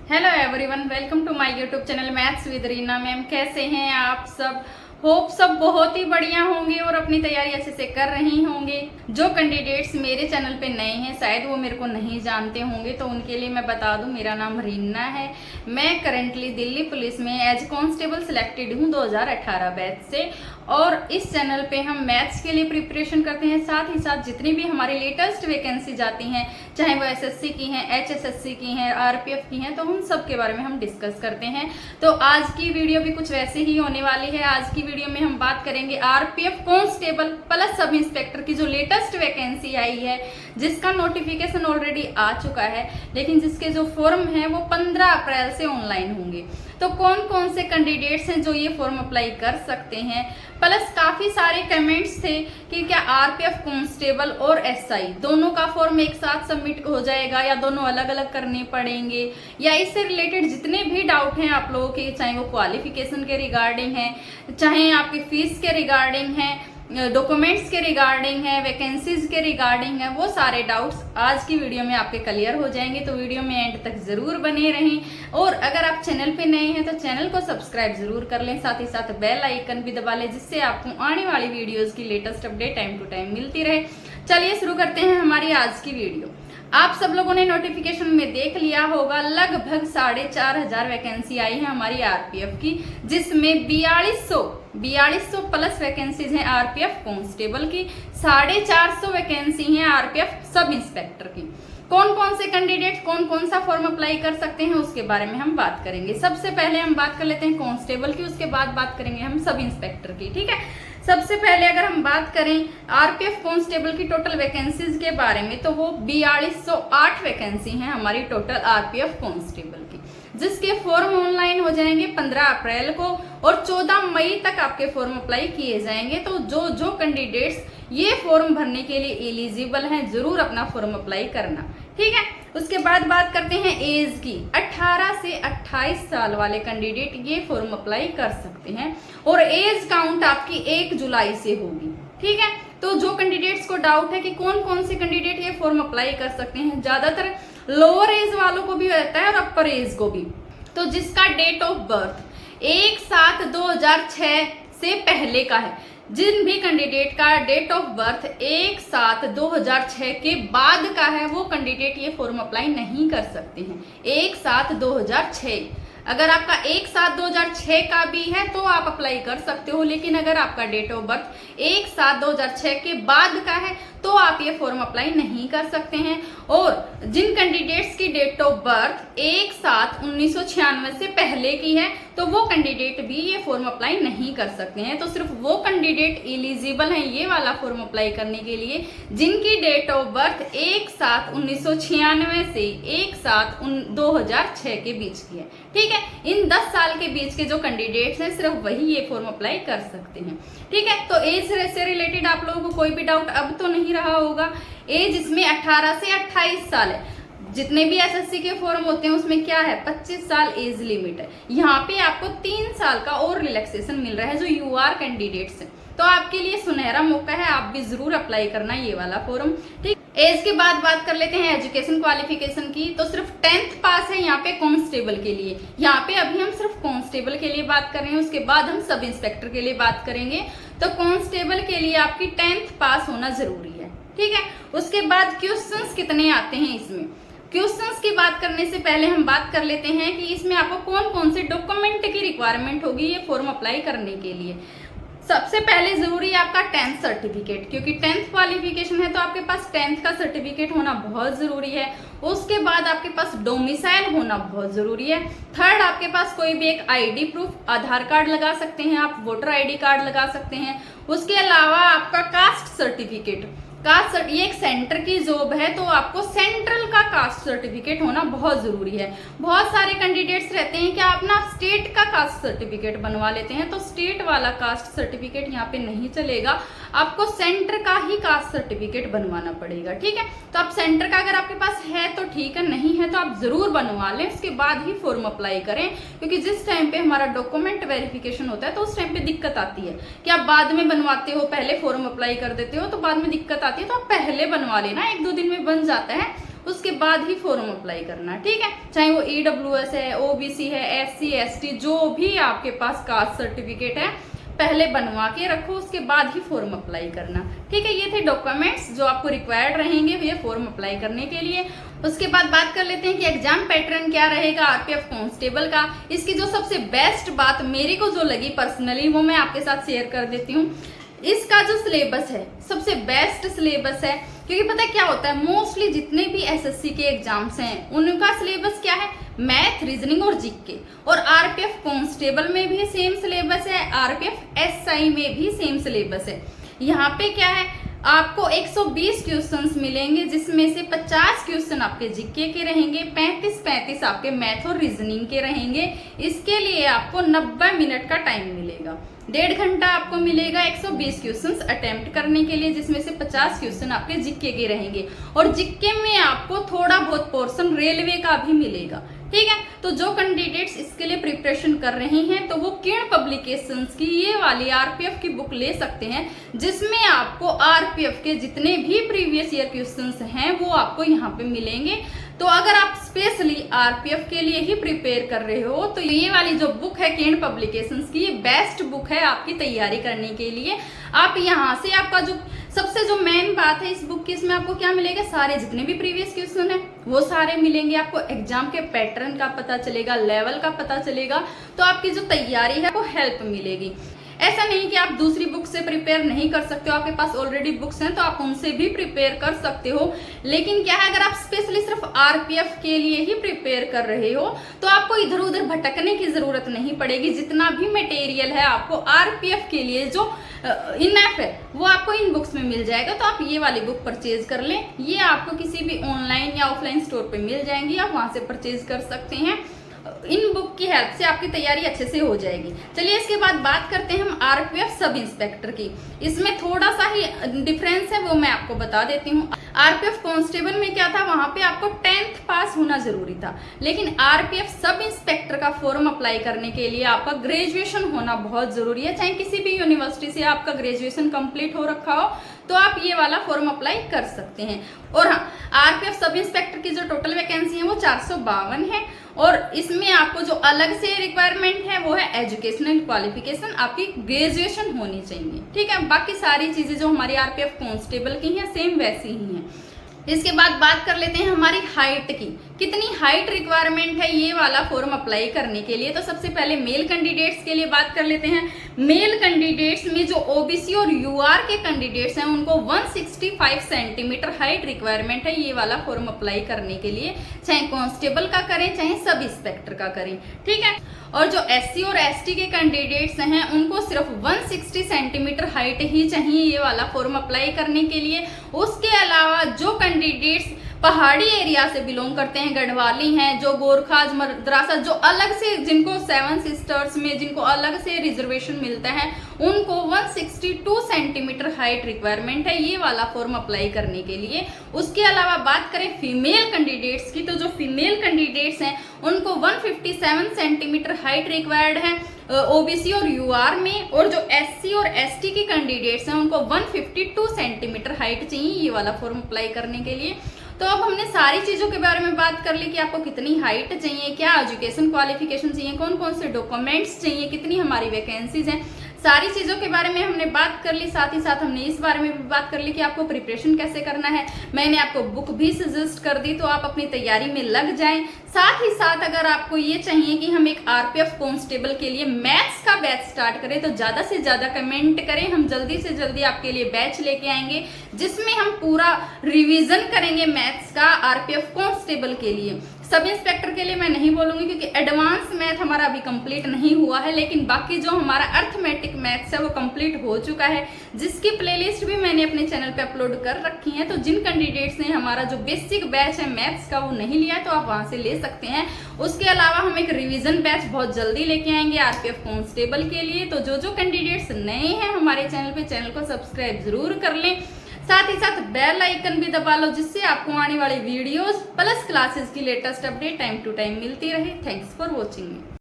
Hello everyone, welcome to my YouTube channel maths with Reena ma'am. कैसे हैं आप सब? होप सब बहुत ही बढ़िया होंगे और अपनी तैयारी अच्छे से कर रही होंगे। जो कैंडिडेट्स मेरे चैनल पे नए हैं, शायद वो मेरे को नहीं जानते होंगे, तो उनके लिए मैं बता दूं, मेरा नाम रीना है। मैं करंटली दिल्ली पुलिस में एज कांस्टेबल सिलेक्टेड हूं 2018 बैच से। और इस चैनल पे हम मैथ्स के लिए प्रिपरेशन करते हैं, साथ ही साथ जितनी भी हमारी लेटेस्ट वैकेंसी जाती हैं, चाहे वो एसएससी की हैं, एचएसएससी की हैं, आरपीएफ की हैं, तो उन सब के बारे में हम डिस्कस करते हैं। तो आज की वीडियो भी कुछ वैसे ही होने वाली है। आज की वीडियो में हम बात करेंगे RPF constable plus sub inspector की जो लेटेस्ट वैकेंसी आई है, जिसका नोटिफिकेशन ऑलरेडी आ चुका है, लेकिन जिसके जो फॉर्म है वो 15 अप्रैल से ऑनलाइन होंगे। तो कौन कौन से कैंडिडेट्स हैं जो ये फॉर्म अप्लाई कर सकते हैं? प्लस काफी सारे कमेंट्स थे कि क्या आरपीएफ कांस्टेबल और एसआई दोनों का फॉर्म एक साथ सबमिट हो जाएगा या दोनों अलग अलग करने पड़ेंगे, या इससे रिलेटेड जितने भी डाउट हैं आप लोगों के, चाहे वो क्वालिफिकेशन के रिगार्डिंग है, चाहे आपकी फीस के रिगार्डिंग है, डॉक्यूमेंट्स के रिगार्डिंग है, वैकेंसीज के रिगार्डिंग है, वो सारे डाउट्स आज की वीडियो में आपके क्लियर हो जाएंगे। तो वीडियो में एंड तक जरूर बने रहें। और अगर आप चैनल पे नए हैं तो चैनल को सब्सक्राइब जरूर कर लें, साथ ही साथ बेल आइकन भी दबा लें, जिससे आपको आने वाली वीडियोस की latest update time to time मिलती रहे। चलिए शुरू करते हैं हमारी आज की वीडियो। आप सब लोगों ने नोटिफिकेशन में देख लिया होगा, लगभग 4,500 वैकेंसी आई है हमारी आरपीएफ की, जिसमें 4200 प्लस वैकेंसीज हैं आरपीएफ कांस्टेबल की, 450 वैकेंसी हैं आरपीएफ सब इंस्पेक्टर की। कौन कौन से कैंडिडेट कौन कौन सा फॉर्म अप्लाई कर सकते हैं उसके बारे में हम बात करेंगे। सबसे पहले हम बात कर लेते हैं कांस्टेबल की, उसके बाद बात करेंगे हम सब इंस्पेक्टर की। ठीक है, सबसे पहले अगर हम बात करें आरपीएफ कांस्टेबल की टोटल वैकेंसीज के बारे में, तो वो 4208 वैकेंसी हैं हमारी टोटल आरपीएफ कांस्टेबल की, जिसके फॉर्म ऑनलाइन हो जाएंगे 15 अप्रैल को और 14 मई तक आपके फॉर्म अप्लाई किए जाएंगे। तो जो कैंडिडेट्स ये फॉर्म भरने के लिए एलिजिबल हैं, जरूर अपना फॉर्म अप्लाई करना। ठीक है, उसके बाद बात करते हैं एज की। 18 से 28 साल वाले कैंडिडेट ये फॉर्म अप्लाई कर सकते हैं और एज काउंट आपकी 1 जुलाई से होगी। ठीक है, तो जो कैंडिडेट्स को डाउट है कि कौन कौन से कैंडिडेट ये फॉर्म अप्लाई कर सकते हैं, ज्यादातर लोअर एज वालों को भी रहता है और अपर एज को भी। तो जिसका डेट ऑफ बर्थ 1/7/2006 से पहले का है, जिन भी कैंडिडेट का डेट ऑफ बर्थ 1/7/2006 के बाद का है, वो कैंडिडेट ये फॉर्म अप्लाई नहीं कर सकते हैं। 1/7/2006, अगर आपका 1/7/2006 का भी है तो आप अप्लाई कर सकते हो, लेकिन अगर आपका डेट ऑफ बर्थ 1/7/2006 के बाद का है तो आप ये फॉर्म अप्लाई नहीं कर सकते हैं। और जिन कैंडिडेट्स की डेट ऑफ बर्थ 1/7/1996 से पहले की है, तो वो कैंडिडेट भी ये फॉर्म अप्लाई नहीं कर सकते हैं। तो सिर्फ वो कैंडिडेट एलिजिबल हैं ये वाला फॉर्म अप्लाई करने के लिए जिनकी डेट ऑफ बर्थ 1/7/1996 से 1/7/2006 के बीच की है। ठीक है, इन 10 साल के बीच के जो कैंडिडेट्स हैं, सिर्फ वही ये फॉर्म अप्लाई कर सकते हैं। ठीक है, तो एज से रिलेटेड आप लोगों को कोई भी डाउट अब तो नहीं रहा होगा। एज इसमें 18 से 28 साल है। जितने भी एसएससी के फॉर्म होते हैं उसमें क्या है, 25 साल एज लिमिट है। यहाँ पे आपको 3 साल का और रिलैक्सेशन मिल रहा है जो यूआर कैंडिडेट्स हैं। तो आपके लिए सुनहरा मौका है, आप भी जरूर अप्लाई करना ये वाला फॉर्म। ठीक, एज के बाद बात कर लेते हैं एजुकेशन क्वालिफिकेशन की। तो सिर्फ 10th पास है यहाँ पे कांस्टेबल के लिए। यहाँ पे अभी हम सिर्फ कांस्टेबल के लिए बात कर रहे हैं, उसके बाद हम सब इंस्पेक्टर के लिए बात करेंगे। तो कांस्टेबल के लिए आपकी 10th पास होना जरूरी है। ठीक है, उसके बाद क्वेश्चंस कितने आते हैं इसमें। क्वेश्चंस की बात करने से पहले हम बात कर लेते हैं कि इसमें आपको कौन कौन से डॉक्यूमेंट की रिक्वायरमेंट होगी ये फॉर्म अप्लाई करने के लिए। सबसे पहले जरूरी है आपका 10th सर्टिफिकेट, क्योंकि 10th क्वालिफिकेशन है तो आपके पास 10th का सर्टिफिकेट होना बहुत जरूरी है। उसके बाद आपके पास डोमिसाइल होना बहुत जरूरी है। थर्ड, आपके पास कोई भी एक आईडी प्रूफ, आधार कार्ड लगा सकते हैं आप, वोटर आईडी कार्ड लगा सकते हैं। उसके अलावा आपका कास्ट सर्टिफिकेट, ये एक सेंटर की जॉब है तो आपको सेंट्रल का कास्ट सर्टिफिकेट होना बहुत जरूरी है। बहुत सारे कैंडिडेट्स रहते हैं कि आप ना स्टेट का कास्ट सर्टिफिकेट बनवा लेते हैं, तो स्टेट वाला कास्ट सर्टिफिकेट यहाँ पे नहीं चलेगा, आपको सेंटर का ही कास्ट सर्टिफिकेट बनवाना पड़ेगा। ठीक है, तो आप सेंटर का अगर आपके पास है तो ठीक है, नहीं है तो आप जरूर बनवा लें, उसके बाद ही फॉर्म अप्लाई करें। क्योंकि जिस टाइम पे हमारा डॉक्यूमेंट वेरिफिकेशन होता है तो उस टाइम पे दिक्कत आती है कि आप बाद में बनवाते हो, पहले फॉर्म अप्लाई कर देते हो तो बाद में दिक्कत आती है, तो आप पहले बनवा लेना, 1-2 दिन में बन जाता है। उसके बाद ही फॉर्म अप्लाई करना है, ठीक है। चाहे वो EWS है, OBC है, SC ST, जो भी आपके पास कास्ट सर्टिफिकेट है पहले बनवा के रखो, उसके बाद ही फॉर्म अप्लाई करना, ठीक है। ये थे डॉक्यूमेंट्स जो आपको रिक्वायर्ड रहेंगे ये फॉर्म अप्लाई करने के लिए। उसके बाद बात कर लेते हैं कि एग्जाम पैटर्न क्या रहेगा RPF कांस्टेबल का। इसकी जो सबसे बेस्ट बात मेरे को जो लगी पर्सनली वो मैं आपके साथ शेयर कर देती हूँ। इसका जो सिलेबस है सबसे बेस्ट सिलेबस है, क्योंकि पता है क्या होता है, मोस्टली जितने भी SSC के एग्जाम्स हैं उनका सिलेबस क्या है, मैथ, रीजनिंग और जीके। और RPF कांस्टेबल में भी सेम सिलेबस है, RPF SI में भी सेम सिलेबस है। यहाँ पे क्या है, आपको 120 क्वेश्चंस मिलेंगे, जिसमें से 50 क्वेश्चन आपके जीके के रहेंगे, 35 आपके मैथ और रीजनिंग के रहेंगे। इसके लिए आपको 90 मिनट का टाइम मिलेगा, 1.5 घंटा आपको मिलेगा 120 क्वेश्चंस अटेम्प्ट करने के लिए, जिसमें से 50 क्वेश्चन आपके जीके के रहेंगे। और जीके में आपको थोड़ा बहुत पोर्शन रेलवे का भी मिलेगा, ठीक है। तो जो कैंडिडेट्स इसके लिए प्रिपरेशन कर रहे हैं तो वो किरण पब्लिकेशंस की ये वाली RPF की बुक ले सकते हैं, जिसमें आपको RPF के जितने भी प्रीवियस ईयर क्वेश्चंस हैं वो आपको यहाँ पे मिलेंगे। तो अगर आप स्पेशली RPF के लिए ही प्रिपेयर कर रहे हो तो ये वाली जो बुक है किरण पब्लिकेशंस की, ये बेस्ट बुक है आपकी तैयारी करने के लिए। आप यहाँ से आपका जो सबसे जो मेन बात है इस बुक की, इसमें आपको क्या मिलेगा, सारे जितने भी प्रीवियस क्वेश्चन है वो सारे मिलेंगे। आपको एग्जाम के पैटर्न का पता चलेगा, लेवल का पता चलेगा, तो आपकी जो तैयारी है वो हेल्प मिलेगी। ऐसा नहीं कि आप दूसरी बुक से प्रिपेयर नहीं कर सकते हो, आपके पास ऑलरेडी बुक्स हैं तो आप उनसे भी प्रिपेयर कर सकते हो। लेकिन क्या है, अगर आप स्पेशली सिर्फ RPF के लिए ही प्रिपेयर कर रहे हो तो आपको इधर उधर भटकने की जरूरत नहीं पड़ेगी। जितना भी मटेरियल है आपको RPF के लिए जो इनफ है वो आपको इन बुक्स में मिल जाएगा। तो आप ये वाली बुक परचेज कर लें, ये आपको किसी भी ऑनलाइन या ऑफलाइन स्टोर पे मिल जाएंगी, आप वहां से परचेज कर सकते हैं। इन बुक की हेल्प से आपकी तैयारी अच्छे से हो जाएगी। चलिए इसके बाद बात करते हैं हम RPF सब इंस्पेक्टर की। इसमें थोड़ा सा ही डिफरेंस है वो मैं आपको बता देती हूँ। RPF कांस्टेबल में क्या था, वहां पे आपको 10th पास होना जरूरी था, लेकिन RPF सब इंस्पेक्टर का फॉर्म अप्लाई करने के लिए आपका ग्रेजुएशन होना बहुत जरूरी है। चाहे किसी भी यूनिवर्सिटी से आपका ग्रेजुएशन कंप्लीट हो रखा हो तो आप ये वाला फॉर्म अप्लाई कर सकते हैं। और हाँ, RPF सब इंस्पेक्टर की जो टोटल वैकेंसी है वो 452 है। और इसमें आपको जो अलग से रिक्वायरमेंट है वो है एजुकेशनल क्वालिफिकेशन, आपकी ग्रेजुएशन होनी चाहिए, ठीक है। बाकी सारी चीजें जो हमारी RPF कांस्टेबल की हैं सेम वैसी ही हैं। इसके बाद बात कर लेते हैं हमारी हाइट की, कितनी हाइट रिक्वायरमेंट है ये वाला फॉर्म अप्लाई करने के लिए। तो सबसे पहले मेल कैंडिडेट्स के लिए बात कर लेते हैं। मेल कैंडिडेट्स में जो OBC और UR के कैंडिडेट्स हैं उनको 165 सेंटीमीटर हाइट रिक्वायरमेंट है ये वाला फॉर्म अप्लाई करने के लिए, चाहे कांस्टेबल का करें चाहे सब इंस्पेक्टर का करें, ठीक है। और जो SC और ST के कैंडिडेट्स हैं उनको सिर्फ 160 सेंटीमीटर हाइट ही चाहिए ये वाला फॉर्म अप्लाई करने के लिए। उसके अलावा जो कैंडिडेट्स पहाड़ी एरिया से बिलोंग करते हैं, गढ़वाली हैं, जो गोरखाज, मद्रासा, जो अलग से जिनको 7 सिस्टर्स में जिनको अलग से रिजर्वेशन मिलता है उनको 162 सेंटीमीटर हाइट रिक्वायरमेंट है ये वाला फॉर्म अप्लाई करने के लिए। उसके अलावा बात करें फीमेल कैंडिडेट्स की, तो जो फीमेल कैंडिडेट्स हैं उनको 157 सेंटीमीटर हाइट रिक्वायर्ड है OBC और UR में। और जो SC और ST के कैंडिडेट्स हैं उनको 152 सेंटीमीटर हाइट चाहिए ये वाला फॉर्म अप्लाई करने के लिए। तो अब हमने सारी चीजों के बारे में बात कर ली कि आपको कितनी हाइट चाहिए, क्या एजुकेशन क्वालिफिकेशन चाहिए, कौन कौन से डॉक्यूमेंट्स चाहिए, कितनी हमारी वैकेंसीज हैं, सारी चीजों के बारे में हमने बात कर ली। साथ ही साथ हमने इस बारे में भी बात कर ली कि आपको प्रिपरेशन कैसे करना है। मैंने आपको बुक भी सजेस्ट कर दी, तो आप अपनी तैयारी में लग जाएं। साथ ही साथ अगर आपको ये चाहिए कि हम एक RPF कांस्टेबल के लिए मैथ्स का बैच स्टार्ट करें तो ज्यादा से ज्यादा कमेंट करें, हम जल्दी से जल्दी आपके लिए बैच लेके आएंगे जिसमें हम पूरा रिवीजन करेंगे मैथ्स का RPF कांस्टेबल के लिए। सब इंस्पेक्टर के लिए मैं नहीं बोलूंगी क्योंकि एडवांस मैथ हमारा अभी कंप्लीट नहीं हुआ है, लेकिन बाकी जो हमारा अर्थमेटिक मैथ्स है वो कंप्लीट हो चुका है, जिसकी प्लेलिस्ट भी मैंने अपने चैनल पे अपलोड कर रखी है। तो जिन कैंडिडेट्स ने हमारा जो बेसिक बैच है मैथ्स का वो नहीं लिया तो आप वहां से ले सकते हैं। उसके अलावा हम एक रिविजन बैच बहुत जल्दी लेके आएंगे RPF कांस्टेबल के लिए। तो जो कैंडिडेट्स नए हैं हमारे चैनल पे, चैनल को सब्सक्राइब जरूर कर लें, साथ ही साथ बेल आइकन भी दबा लो जिससे आपको आने वाली वीडियोस प्लस क्लासेस की latest update time to time मिलती रहे। Thanks for watching.